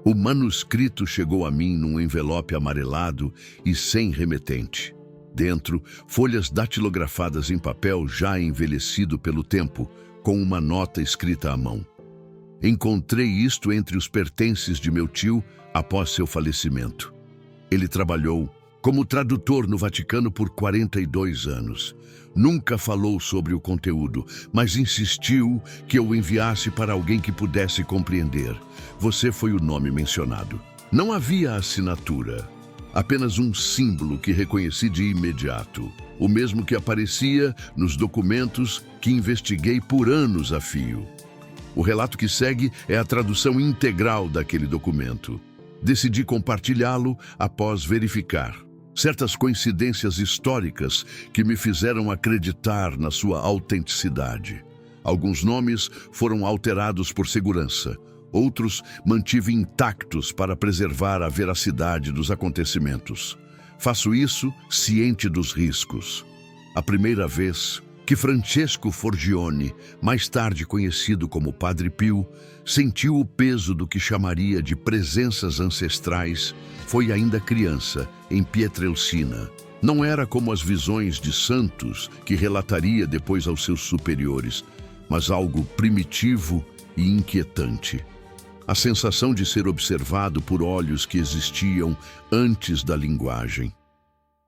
O manuscrito chegou a mim num envelope amarelado e sem remetente. Dentro, folhas datilografadas em papel já envelhecido pelo tempo, com uma nota escrita à mão. Encontrei isto entre os pertences de meu tio após seu falecimento. Ele trabalhou como tradutor no Vaticano por 42 anos. Nunca falou sobre o conteúdo, mas insistiu que eu o enviasse para alguém que pudesse compreender. Você foi o nome mencionado. Não havia assinatura, apenas um símbolo que reconheci de imediato. O mesmo que aparecia nos documentos que investiguei por anos a fio. O relato que segue é a tradução integral daquele documento. Decidi compartilhá-lo após verificar certas coincidências históricas que me fizeram acreditar na sua autenticidade. Alguns nomes foram alterados por segurança, outros mantive intactos para preservar a veracidade dos acontecimentos. Faço isso ciente dos riscos. A primeira vez que Francesco Forgione, mais tarde conhecido como Padre Pio, sentiu o peso do que chamaria de presenças ancestrais, foi ainda criança, em Pietrelcina. Não era como as visões de santos que relataria depois aos seus superiores, mas algo primitivo e inquietante. A sensação de ser observado por olhos que existiam antes da linguagem.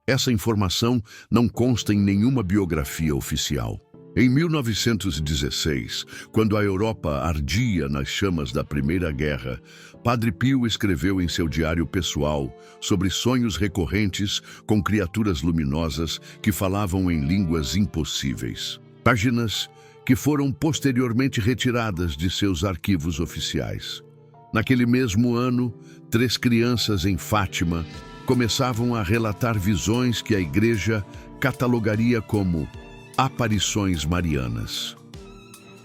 Essa informação não consta em nenhuma biografia oficial. Em 1916, quando a Europa ardia nas chamas da Primeira Guerra, Padre Pio escreveu em seu diário pessoal sobre sonhos recorrentes com criaturas luminosas que falavam em línguas impossíveis. Páginas que foram posteriormente retiradas de seus arquivos oficiais. Naquele mesmo ano, 3 crianças em Fátima começavam a relatar visões que a Igreja catalogaria como aparições marianas.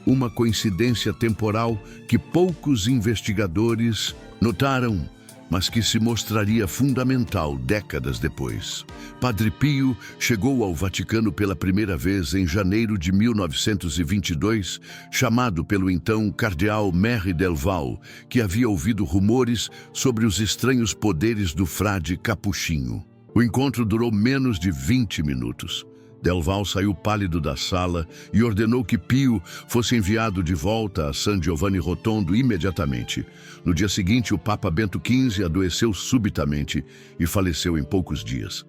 Uma coincidência temporal que poucos investigadores notaram, mas que se mostraria fundamental décadas depois. Padre Pio chegou ao Vaticano pela primeira vez em janeiro de 1922, chamado pelo então cardeal Merry del Val, que havia ouvido rumores sobre os estranhos poderes do frade capuchinho. O encontro durou menos de 20 minutos. Del Val saiu pálido da sala e ordenou que Pio fosse enviado de volta a San Giovanni Rotondo imediatamente. No dia seguinte, o Papa Bento XV adoeceu subitamente e faleceu em poucos dias.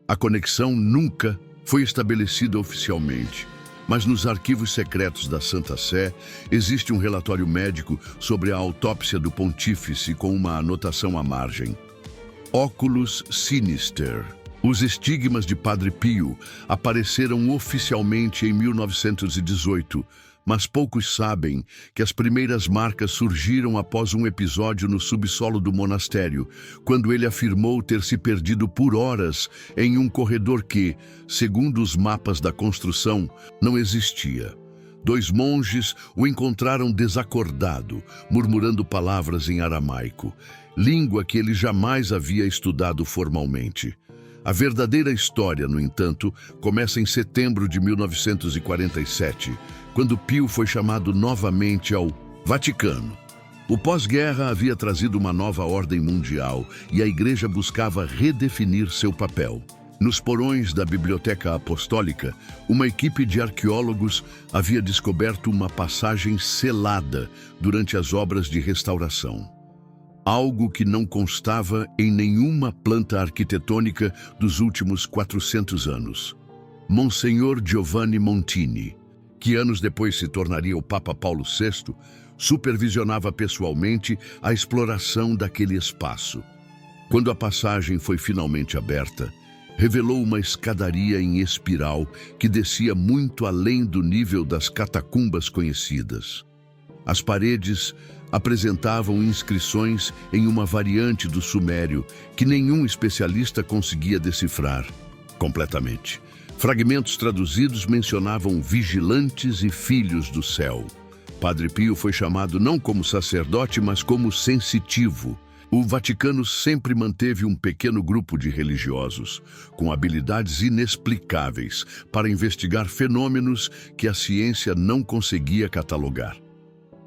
A conexão nunca foi estabelecida oficialmente, mas nos arquivos secretos da Santa Sé existe um relatório médico sobre a autópsia do pontífice com uma anotação à margem. Oculus Sinister. Os estigmas de Padre Pio apareceram oficialmente em 1918, mas poucos sabem que as primeiras marcas surgiram após um episódio no subsolo do monastério, quando ele afirmou ter se perdido por horas em um corredor que, segundo os mapas da construção, não existia. 2 monges o encontraram desacordado, murmurando palavras em aramaico, língua que ele jamais havia estudado formalmente. A verdadeira história, no entanto, começa em setembro de 1947, quando Pio foi chamado novamente ao Vaticano. O pós-guerra havia trazido uma nova ordem mundial e a Igreja buscava redefinir seu papel. Nos porões da Biblioteca Apostólica, uma equipe de arqueólogos havia descoberto uma passagem selada durante as obras de restauração. Algo que não constava em nenhuma planta arquitetônica dos últimos 400 anos. Monsenhor Giovanni Montini, que anos depois se tornaria o Papa Paulo VI, supervisionava pessoalmente a exploração daquele espaço. Quando a passagem foi finalmente aberta, revelou uma escadaria em espiral que descia muito além do nível das catacumbas conhecidas. As paredes apresentavam inscrições em uma variante do sumério que nenhum especialista conseguia decifrar completamente. Fragmentos traduzidos mencionavam vigilantes e filhos do céu. Padre Pio foi chamado não como sacerdote, mas como sensitivo. O Vaticano sempre manteve um pequeno grupo de religiosos, com habilidades inexplicáveis para investigar fenômenos que a ciência não conseguia catalogar.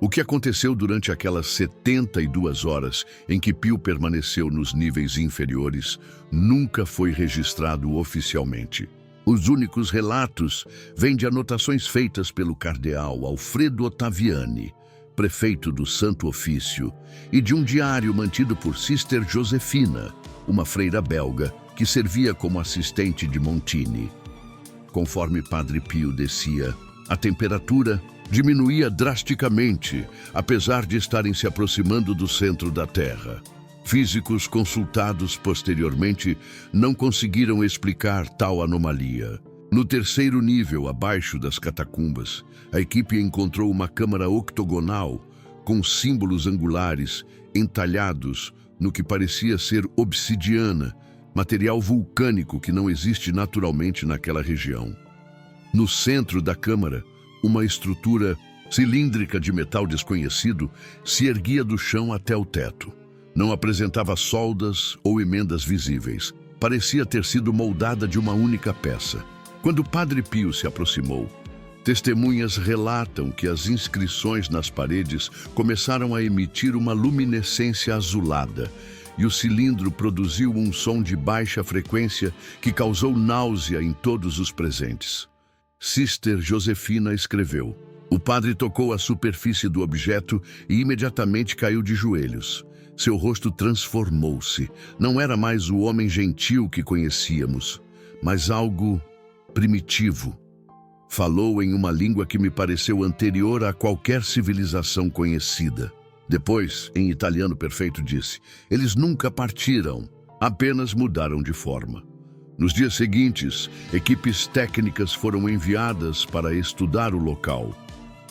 O que aconteceu durante aquelas 72 horas em que Pio permaneceu nos níveis inferiores nunca foi registrado oficialmente. Os únicos relatos vêm de anotações feitas pelo cardeal Alfredo Ottaviani, prefeito do Santo Ofício, e de um diário mantido por Sister Josefina, uma freira belga que servia como assistente de Montini. Conforme Padre Pio descia, a temperatura diminuía drasticamente, apesar de estarem se aproximando do centro da Terra. Físicos consultados posteriormente não conseguiram explicar tal anomalia. No terceiro nível, abaixo das catacumbas, a equipe encontrou uma câmara octogonal com símbolos angulares entalhados no que parecia ser obsidiana, material vulcânico que não existe naturalmente naquela região. No centro da câmara, uma estrutura cilíndrica de metal desconhecido se erguia do chão até o teto. Não apresentava soldas ou emendas visíveis. Parecia ter sido moldada de uma única peça. Quando Padre Pio se aproximou, testemunhas relatam que as inscrições nas paredes começaram a emitir uma luminescência azulada e o cilindro produziu um som de baixa frequência que causou náusea em todos os presentes. Sister Josefina escreveu: "O padre tocou a superfície do objeto e imediatamente caiu de joelhos. Seu rosto transformou-se. Não era mais o homem gentil que conhecíamos, mas algo primitivo. Falou em uma língua que me pareceu anterior a qualquer civilização conhecida. Depois, em italiano perfeito, disse: eles nunca partiram, apenas mudaram de forma." Nos dias seguintes, equipes técnicas foram enviadas para estudar o local.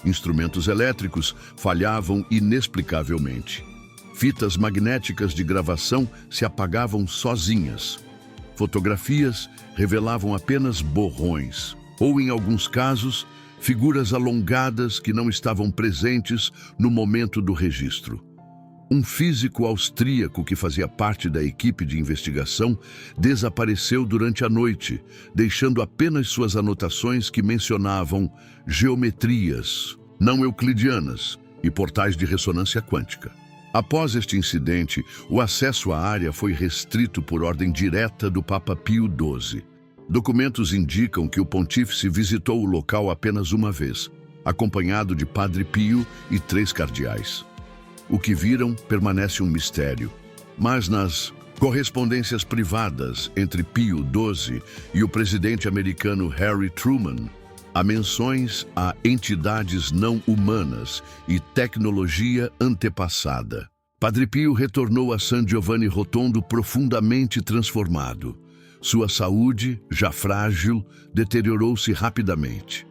Instrumentos elétricos falhavam inexplicavelmente. Fitas magnéticas de gravação se apagavam sozinhas. Fotografias revelavam apenas borrões, ou, em alguns casos, figuras alongadas que não estavam presentes no momento do registro. Um físico austríaco que fazia parte da equipe de investigação desapareceu durante a noite, deixando apenas suas anotações que mencionavam geometrias não euclidianas e portais de ressonância quântica. Após este incidente, o acesso à área foi restrito por ordem direta do Papa Pio XII. Documentos indicam que o pontífice visitou o local apenas uma vez, acompanhado de Padre Pio e 3 cardeais. O que viram permanece um mistério, mas nas correspondências privadas entre Pio XII e o presidente americano Harry Truman, há menções a entidades não humanas e tecnologia antepassada. Padre Pio retornou a San Giovanni Rotondo profundamente transformado. Sua saúde, já frágil, deteriorou-se rapidamente.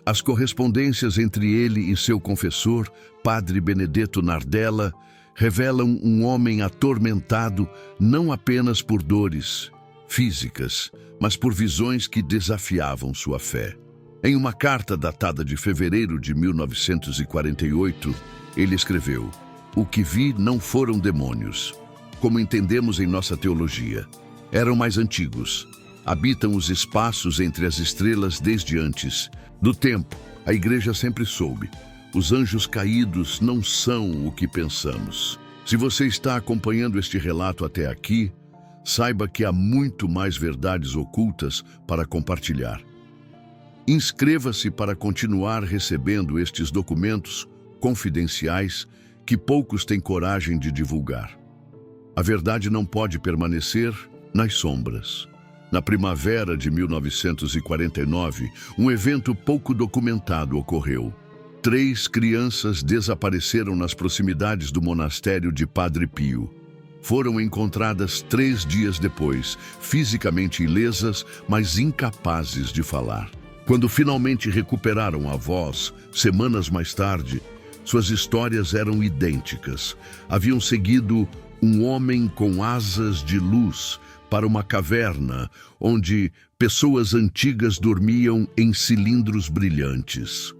As correspondências entre ele e seu confessor, Padre Benedetto Nardella, revelam um homem atormentado não apenas por dores físicas, mas por visões que desafiavam sua fé. Em uma carta datada de fevereiro de 1948, ele escreveu: "O que vi não foram demônios, como entendemos em nossa teologia. Eram mais antigos. Habitam os espaços entre as estrelas desde antes do tempo. A Igreja sempre soube. Os anjos caídos não são o que pensamos." Se você está acompanhando este relato até aqui, saiba que há muito mais verdades ocultas para compartilhar. Inscreva-se para continuar recebendo estes documentos confidenciais que poucos têm coragem de divulgar. A verdade não pode permanecer nas sombras. Na primavera de 1949, um evento pouco documentado ocorreu. 3 crianças desapareceram nas proximidades do monastério de Padre Pio. Foram encontradas 3 dias depois, fisicamente ilesas, mas incapazes de falar. Quando finalmente recuperaram a voz, semanas mais tarde, suas histórias eram idênticas. Haviam seguido um homem com asas de luz para uma caverna onde pessoas antigas dormiam em cilindros brilhantes.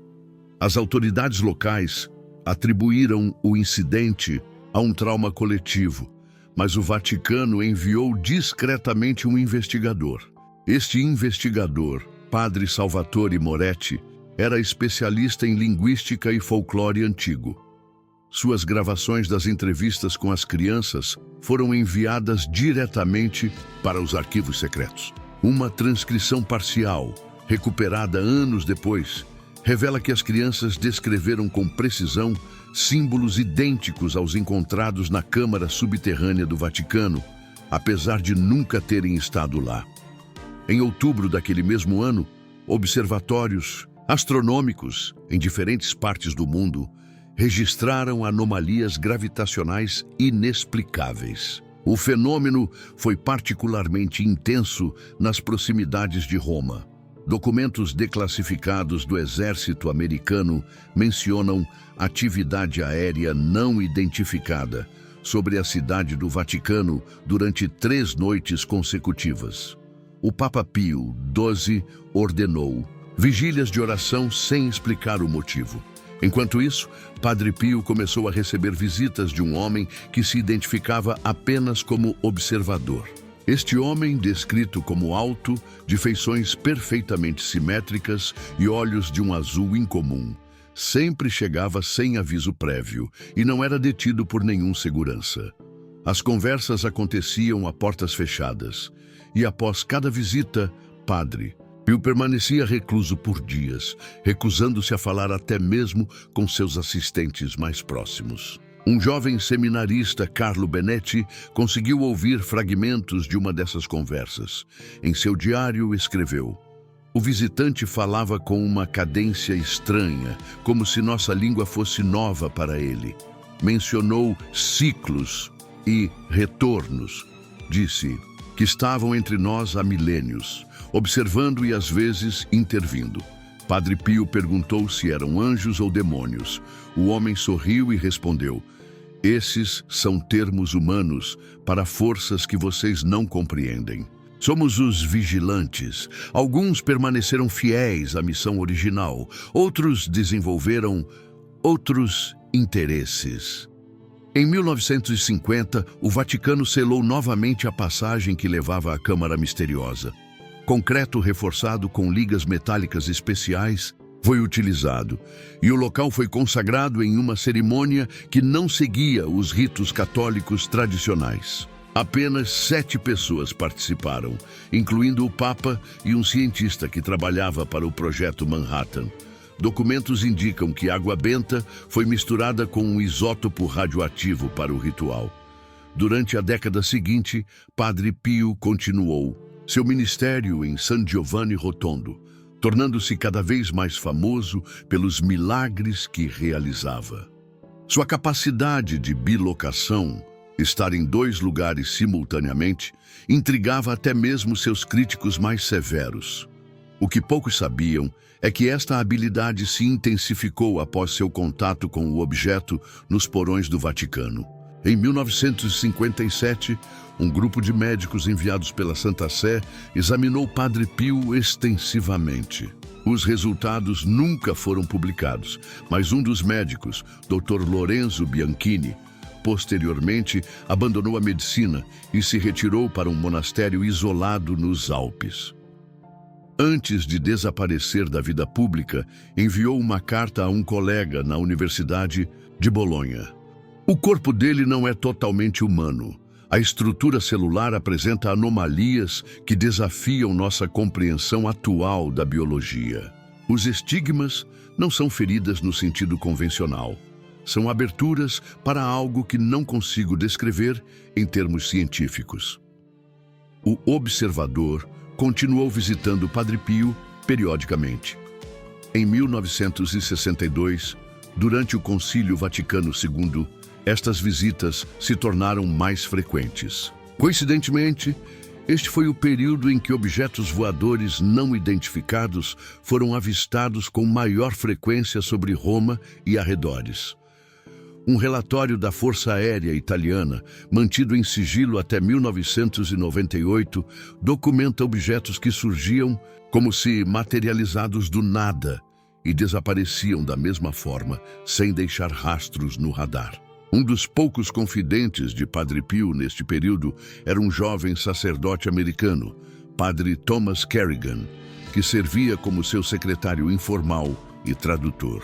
As autoridades locais atribuíram o incidente a um trauma coletivo, mas o Vaticano enviou discretamente um investigador. Este investigador, Padre Salvatore Moretti, era especialista em linguística e folclore antigo. Suas gravações das entrevistas com as crianças foram enviadas diretamente para os arquivos secretos. Uma transcrição parcial, recuperada anos depois, revela que as crianças descreveram com precisão símbolos idênticos aos encontrados na câmara subterrânea do Vaticano, apesar de nunca terem estado lá. Em outubro daquele mesmo ano, observatórios astronômicos em diferentes partes do mundo registraram anomalias gravitacionais inexplicáveis. O fenômeno foi particularmente intenso nas proximidades de Roma. Documentos declassificados do exército americano mencionam atividade aérea não identificada sobre a cidade do Vaticano durante 3 noites consecutivas. O Papa Pio XII ordenou vigílias de oração sem explicar o motivo. Enquanto isso, Padre Pio começou a receber visitas de um homem que se identificava apenas como observador. Este homem, descrito como alto, de feições perfeitamente simétricas e olhos de um azul incomum, sempre chegava sem aviso prévio e não era detido por nenhum segurança. As conversas aconteciam a portas fechadas e, após cada visita, Padre Pio permanecia recluso por dias, recusando-se a falar até mesmo com seus assistentes mais próximos. Um jovem seminarista, Carlo Benetti, conseguiu ouvir fragmentos de uma dessas conversas. Em seu diário, escreveu: "O visitante falava com uma cadência estranha, como se nossa língua fosse nova para ele. Mencionou ciclos e retornos. Disse que estavam entre nós há milênios, observando e às vezes intervindo. Padre Pio perguntou se eram anjos ou demônios. O homem sorriu e respondeu: esses são termos humanos para forças que vocês não compreendem. Somos os vigilantes. Alguns permaneceram fiéis à missão original, outros desenvolveram outros interesses." Em 1950, o Vaticano selou novamente a passagem que levava à Câmara Misteriosa. Concreto reforçado com ligas metálicas especiais foi utilizado, e o local foi consagrado em uma cerimônia que não seguia os ritos católicos tradicionais. Apenas 7 pessoas participaram, incluindo o Papa e um cientista que trabalhava para o Projeto Manhattan. Documentos indicam que água benta foi misturada com um isótopo radioativo para o ritual. Durante a década seguinte, Padre Pio continuou seu ministério em San Giovanni Rotondo, tornando-se cada vez mais famoso pelos milagres que realizava. Sua capacidade de bilocação, estar em 2 lugares simultaneamente, intrigava até mesmo seus críticos mais severos. O que poucos sabiam é que esta habilidade se intensificou após seu contato com o objeto nos porões do Vaticano. Em 1957, um grupo de médicos enviados pela Santa Sé examinou Padre Pio extensivamente. Os resultados nunca foram publicados, mas um dos médicos, Dr. Lorenzo Bianchini, posteriormente abandonou a medicina e se retirou para um monastério isolado nos Alpes. Antes de desaparecer da vida pública, enviou uma carta a um colega na Universidade de Bolonha. O corpo dele não é totalmente humano. A estrutura celular apresenta anomalias que desafiam nossa compreensão atual da biologia. Os estigmas não são feridas no sentido convencional. São aberturas para algo que não consigo descrever em termos científicos. O observador continuou visitando Padre Pio periodicamente. Em 1962, durante o Concílio Vaticano II, estas visitas se tornaram mais frequentes. Coincidentemente, este foi o período em que objetos voadores não identificados foram avistados com maior frequência sobre Roma e arredores. Um relatório da Força Aérea Italiana, mantido em sigilo até 1998, documenta objetos que surgiam como se materializados do nada e desapareciam da mesma forma, sem deixar rastros no radar. Um dos poucos confidentes de Padre Pio neste período era um jovem sacerdote americano, Padre Thomas Kerrigan, que servia como seu secretário informal e tradutor.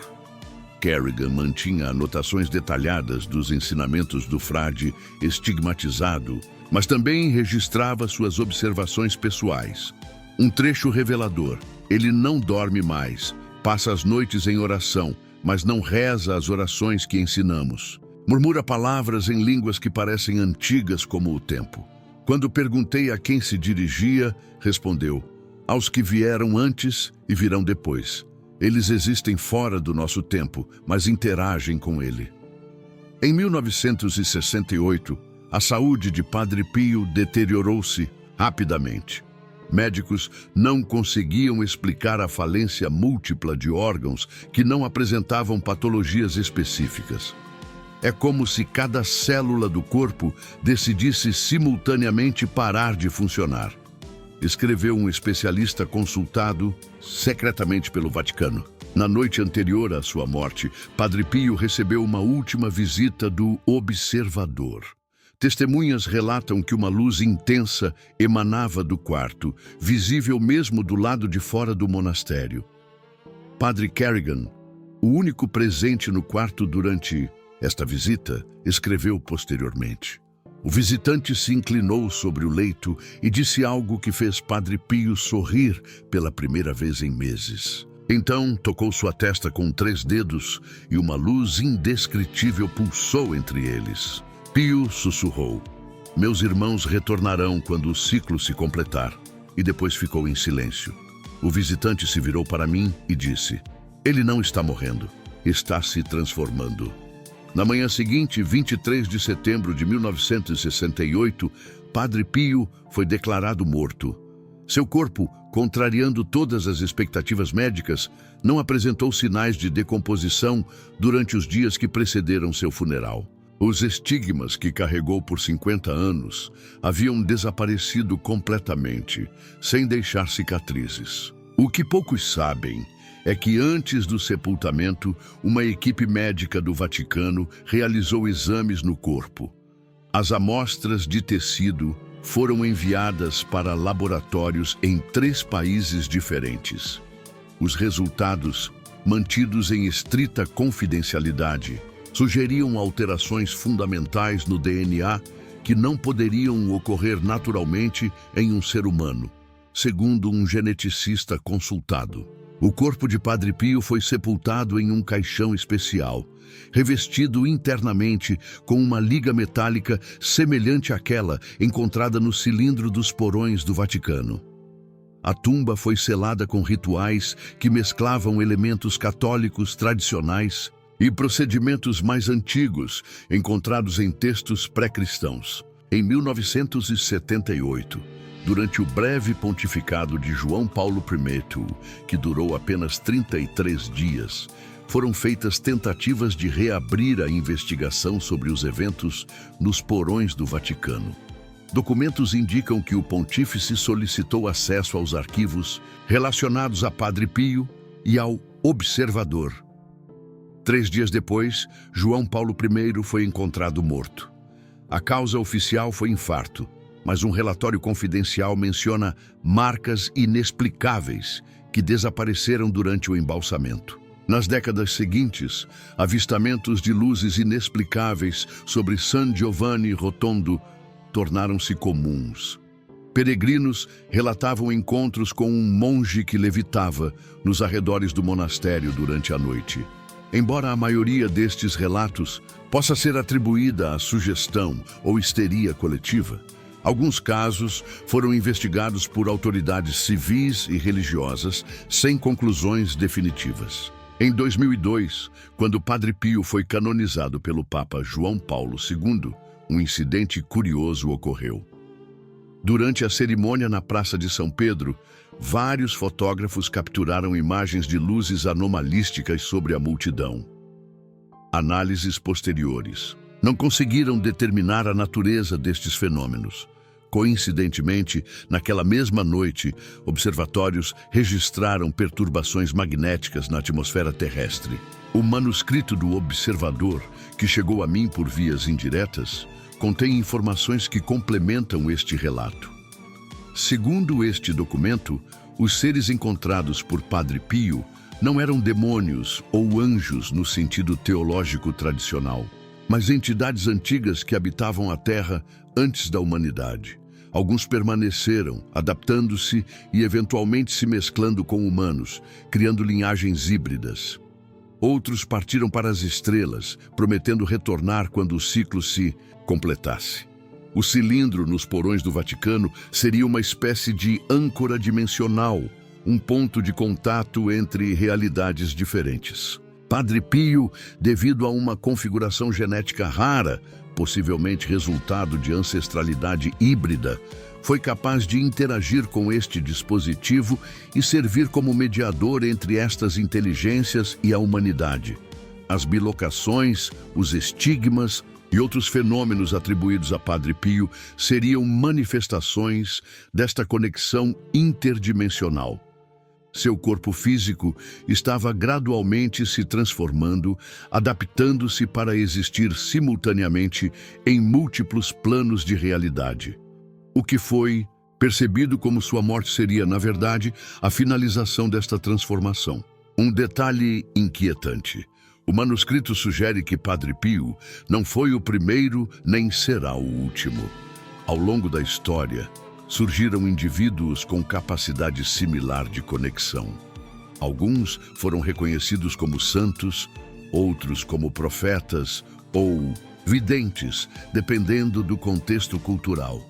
Kerrigan mantinha anotações detalhadas dos ensinamentos do frade estigmatizado, mas também registrava suas observações pessoais. Um trecho revelador: ele não dorme mais, passa as noites em oração, mas não reza as orações que ensinamos. Murmura palavras em línguas que parecem antigas como o tempo. Quando perguntei a quem se dirigia, respondeu: aos que vieram antes e virão depois. Eles existem fora do nosso tempo, mas interagem com ele. Em 1968, a saúde de Padre Pio deteriorou-se rapidamente. Médicos não conseguiam explicar a falência múltipla de órgãos que não apresentavam patologias específicas. É como se cada célula do corpo decidisse simultaneamente parar de funcionar, escreveu um especialista consultado secretamente pelo Vaticano. Na noite anterior à sua morte, Padre Pio recebeu uma última visita do observador. Testemunhas relatam que uma luz intensa emanava do quarto, visível mesmo do lado de fora do monastério. Padre Kerrigan, o único presente no quarto durante esta visita, escreveu posteriormente: o visitante se inclinou sobre o leito e disse algo que fez Padre Pio sorrir pela primeira vez em meses. Então tocou sua testa com 3 dedos e uma luz indescritível pulsou entre eles. Pio sussurrou: meus irmãos retornarão quando o ciclo se completar. E depois ficou em silêncio. O visitante se virou para mim e disse: ele não está morrendo, está se transformando. Na manhã seguinte, 23 de setembro de 1968, Padre Pio foi declarado morto. Seu corpo, contrariando todas as expectativas médicas, não apresentou sinais de decomposição durante os dias que precederam seu funeral. Os estigmas que carregou por 50 anos haviam desaparecido completamente, sem deixar cicatrizes. O que poucos sabem é que antes do sepultamento, uma equipe médica do Vaticano realizou exames no corpo. As amostras de tecido foram enviadas para laboratórios em 3 países diferentes. Os resultados, mantidos em estrita confidencialidade, sugeriam alterações fundamentais no DNA que não poderiam ocorrer naturalmente em um ser humano, segundo um geneticista consultado. O corpo de Padre Pio foi sepultado em um caixão especial, revestido internamente com uma liga metálica semelhante àquela encontrada no cilindro dos porões do Vaticano. A tumba foi selada com rituais que mesclavam elementos católicos tradicionais e procedimentos mais antigos encontrados em textos pré-cristãos. Em 1978, durante o breve pontificado de João Paulo I, que durou apenas 33 dias, foram feitas tentativas de reabrir a investigação sobre os eventos nos porões do Vaticano. Documentos indicam que o pontífice solicitou acesso aos arquivos relacionados a Padre Pio e ao Observador. 3 dias depois, João Paulo I foi encontrado morto. A causa oficial foi infarto, mas um relatório confidencial menciona marcas inexplicáveis que desapareceram durante o embalsamento. Nas décadas seguintes, avistamentos de luzes inexplicáveis sobre San Giovanni Rotondo tornaram-se comuns. Peregrinos relatavam encontros com um monge que levitava nos arredores do monastério durante a noite. Embora a maioria destes relatos possa ser atribuída à sugestão ou histeria coletiva, alguns casos foram investigados por autoridades civis e religiosas sem conclusões definitivas. Em 2002, quando Padre Pio foi canonizado pelo Papa João Paulo II, um incidente curioso ocorreu. Durante a cerimônia na Praça de São Pedro, vários fotógrafos capturaram imagens de luzes anomalísticas sobre a multidão. Análises posteriores não conseguiram determinar a natureza destes fenômenos. Coincidentemente, naquela mesma noite, observatórios registraram perturbações magnéticas na atmosfera terrestre. O manuscrito do Observador, que chegou a mim por vias indiretas, contém informações que complementam este relato. Segundo este documento, os seres encontrados por Padre Pio Não eram demônios ou anjos no sentido teológico tradicional, mas entidades antigas que habitavam a Terra antes da humanidade. Alguns permaneceram, adaptando-se e eventualmente se mesclando com humanos, criando linhagens híbridas. Outros partiram para as estrelas, prometendo retornar quando o ciclo se completasse. O cilindro nos porões do Vaticano seria uma espécie de âncora dimensional, um ponto de contato entre realidades diferentes. Padre Pio, devido a uma configuração genética rara, possivelmente resultado de ancestralidade híbrida, foi capaz de interagir com este dispositivo e servir como mediador entre estas inteligências e a humanidade. As bilocações, os estigmas e outros fenômenos atribuídos a Padre Pio seriam manifestações desta conexão interdimensional. Seu corpo físico estava gradualmente se transformando, adaptando-se para existir simultaneamente em múltiplos planos de realidade. O que foi percebido como sua morte seria, na verdade, a finalização desta transformação. Um detalhe inquietante. O manuscrito sugere que Padre Pio não foi o primeiro nem será o último. Ao longo da história, surgiram indivíduos com capacidade similar de conexão. Alguns foram reconhecidos como santos, outros como profetas ou videntes, dependendo do contexto cultural.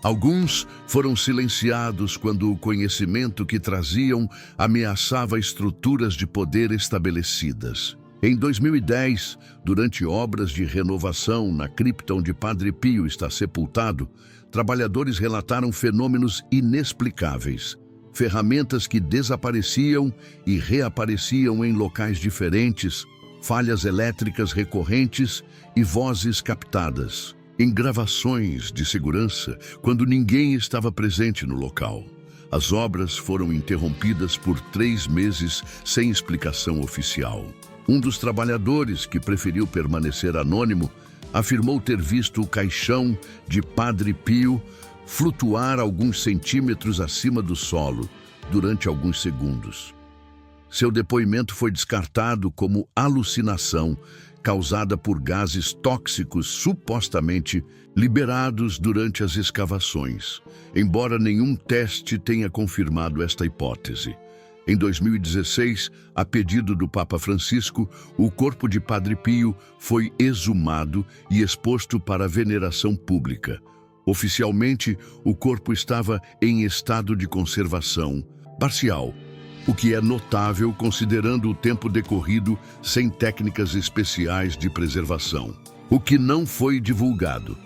Alguns foram silenciados quando o conhecimento que traziam ameaçava estruturas de poder estabelecidas. Em 2010, durante obras de renovação na cripta onde Padre Pio está sepultado, trabalhadores relataram fenômenos inexplicáveis, ferramentas que desapareciam e reapareciam em locais diferentes, falhas elétricas recorrentes e vozes captadas, em gravações de segurança quando ninguém estava presente no local. As obras foram interrompidas por 3 meses sem explicação oficial. Um dos trabalhadores, que preferiu permanecer anônimo, afirmou ter visto o caixão de Padre Pio flutuar alguns centímetros acima do solo durante alguns segundos. Seu depoimento foi descartado como alucinação causada por gases tóxicos supostamente liberados durante as escavações, embora nenhum teste tenha confirmado esta hipótese. Em 2016, a pedido do Papa Francisco, o corpo de Padre Pio foi exumado e exposto para veneração pública. Oficialmente, o corpo estava em estado de conservação parcial, o que é notável considerando o tempo decorrido sem técnicas especiais de preservação. O que não foi divulgado.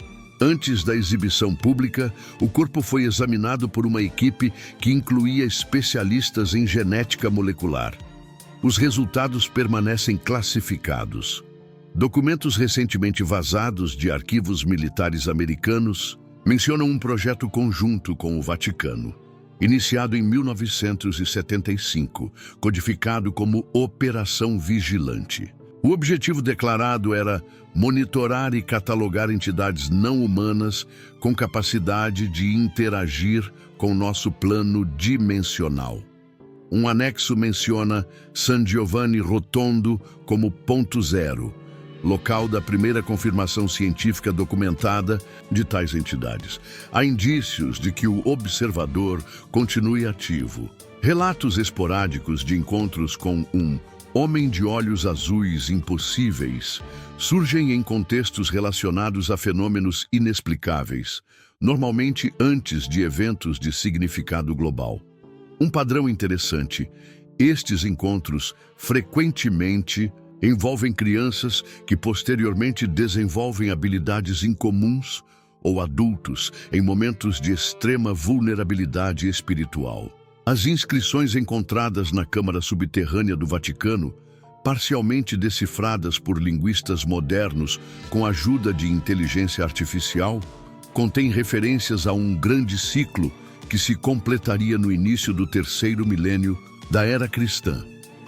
Antes da exibição pública, o corpo foi examinado por uma equipe que incluía especialistas em genética molecular. Os resultados permanecem classificados. Documentos recentemente vazados de arquivos militares americanos mencionam um projeto conjunto com o Vaticano, iniciado em 1975, codificado como Operação Vigilante. O objetivo declarado era monitorar e catalogar entidades não humanas com capacidade de interagir com nosso plano dimensional. Um anexo menciona San Giovanni Rotondo como ponto zero, local da primeira confirmação científica documentada de tais entidades. Há indícios de que o observador continue ativo. Relatos esporádicos de encontros com um homem de olhos azuis impossíveis surgem em contextos relacionados a fenômenos inexplicáveis, normalmente antes de eventos de significado global. Um padrão interessante: estes encontros frequentemente envolvem crianças que posteriormente desenvolvem habilidades incomuns ou adultos em momentos de extrema vulnerabilidade espiritual. As inscrições encontradas na Câmara Subterrânea do Vaticano, parcialmente decifradas por linguistas modernos com a ajuda de inteligência artificial, contêm referências a um grande ciclo que se completaria no início do 3º milênio da era cristã.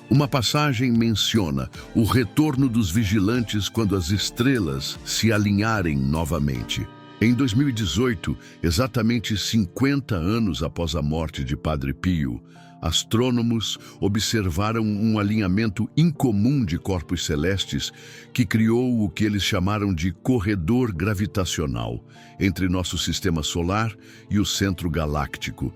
Uma passagem menciona o retorno dos vigilantes quando as estrelas se alinharem novamente. Em 2018, exatamente 50 anos após a morte de Padre Pio, astrônomos observaram um alinhamento incomum de corpos celestes que criou o que eles chamaram de corredor gravitacional entre nosso sistema solar e o centro galáctico.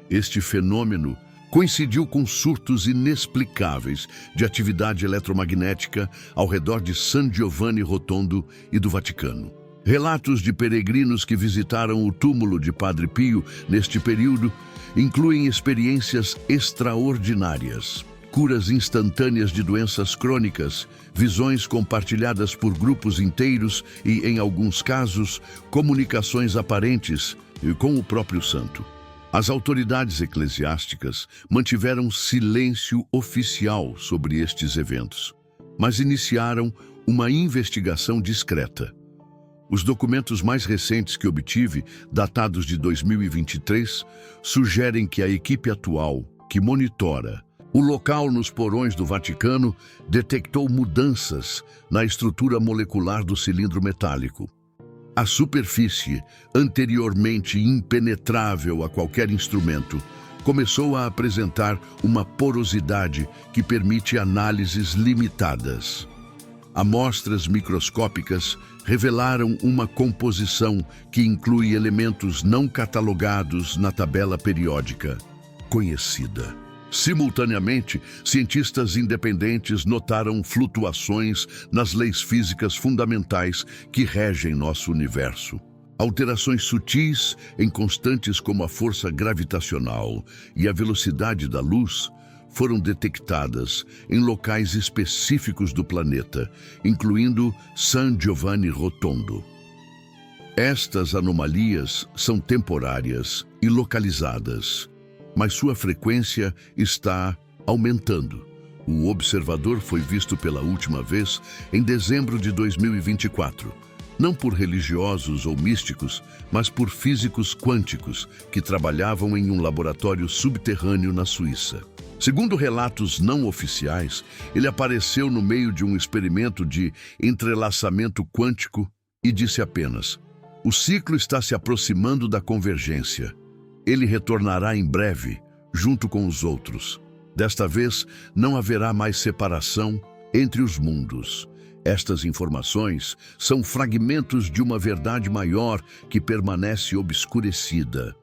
Este fenômeno coincidiu com surtos inexplicáveis de atividade eletromagnética ao redor de San Giovanni Rotondo e do Vaticano. Relatos de peregrinos que visitaram o túmulo de Padre Pio neste período incluem experiências extraordinárias, curas instantâneas de doenças crônicas, visões compartilhadas por grupos inteiros e, em alguns casos, comunicações aparentes com o próprio santo. As autoridades eclesiásticas mantiveram silêncio oficial sobre estes eventos, mas iniciaram uma investigação discreta. Os documentos mais recentes que obtive, datados de 2023, sugerem que a equipe atual, que monitora o local nos porões do Vaticano, detectou mudanças na estrutura molecular do cilindro metálico. A superfície, anteriormente impenetrável a qualquer instrumento, começou a apresentar uma porosidade que permite análises limitadas. Amostras microscópicas revelaram uma composição que inclui elementos não catalogados na tabela periódica conhecida. Simultaneamente, cientistas independentes notaram flutuações nas leis físicas fundamentais que regem nosso universo. Alterações sutis em constantes como a força gravitacional e a velocidade da luz foram detectadas em locais específicos do planeta, incluindo San Giovanni Rotondo. Estas anomalias são temporárias e localizadas, mas sua frequência está aumentando. O observador foi visto pela última vez em dezembro de 2024, não por religiosos ou místicos, mas por físicos quânticos que trabalhavam em um laboratório subterrâneo na Suíça. Segundo relatos não oficiais, ele apareceu no meio de um experimento de entrelaçamento quântico e disse apenas: "O ciclo está se aproximando da convergência. Ele retornará em breve, junto com os outros. Desta vez, não haverá mais separação entre os mundos." Estas informações são fragmentos de uma verdade maior que permanece obscurecida.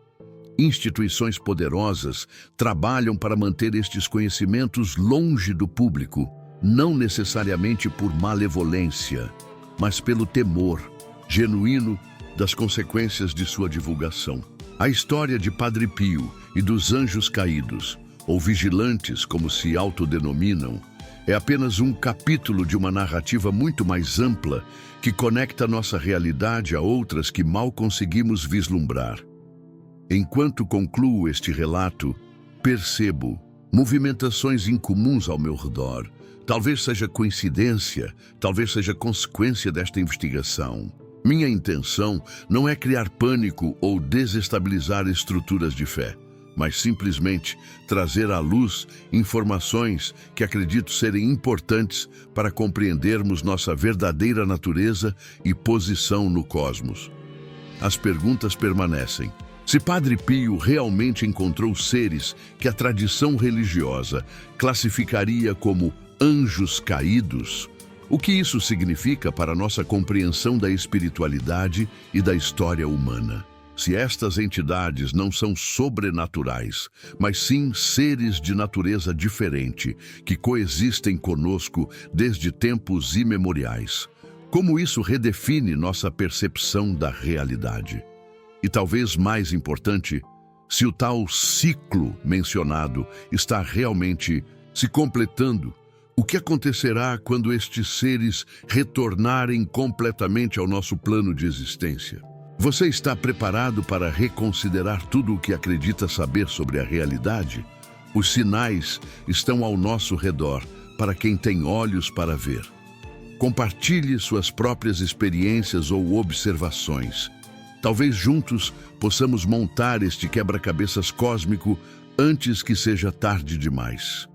Instituições poderosas trabalham para manter estes conhecimentos longe do público, não necessariamente por malevolência, mas pelo temor genuíno das consequências de sua divulgação. A história de Padre Pio e dos anjos caídos, ou vigilantes, como se autodenominam, é apenas um capítulo de uma narrativa muito mais ampla que conecta nossa realidade a outras que mal conseguimos vislumbrar. Enquanto concluo este relato, percebo movimentações incomuns ao meu redor. Talvez seja coincidência, talvez seja consequência desta investigação. Minha intenção não é criar pânico ou desestabilizar estruturas de fé, mas simplesmente trazer à luz informações que acredito serem importantes para compreendermos nossa verdadeira natureza e posição no cosmos. As perguntas permanecem. Se Padre Pio realmente encontrou seres que a tradição religiosa classificaria como anjos caídos, o que isso significa para nossa compreensão da espiritualidade e da história humana? Se estas entidades não são sobrenaturais, mas sim seres de natureza diferente que coexistem conosco desde tempos imemoriais, como isso redefine nossa percepção da realidade? E talvez mais importante, se o tal ciclo mencionado está realmente se completando, o que acontecerá quando estes seres retornarem completamente ao nosso plano de existência? Você está preparado para reconsiderar tudo o que acredita saber sobre a realidade? Os sinais estão ao nosso redor para quem tem olhos para ver. Compartilhe suas próprias experiências ou observações. Talvez juntos possamos montar este quebra-cabeças cósmico antes que seja tarde demais.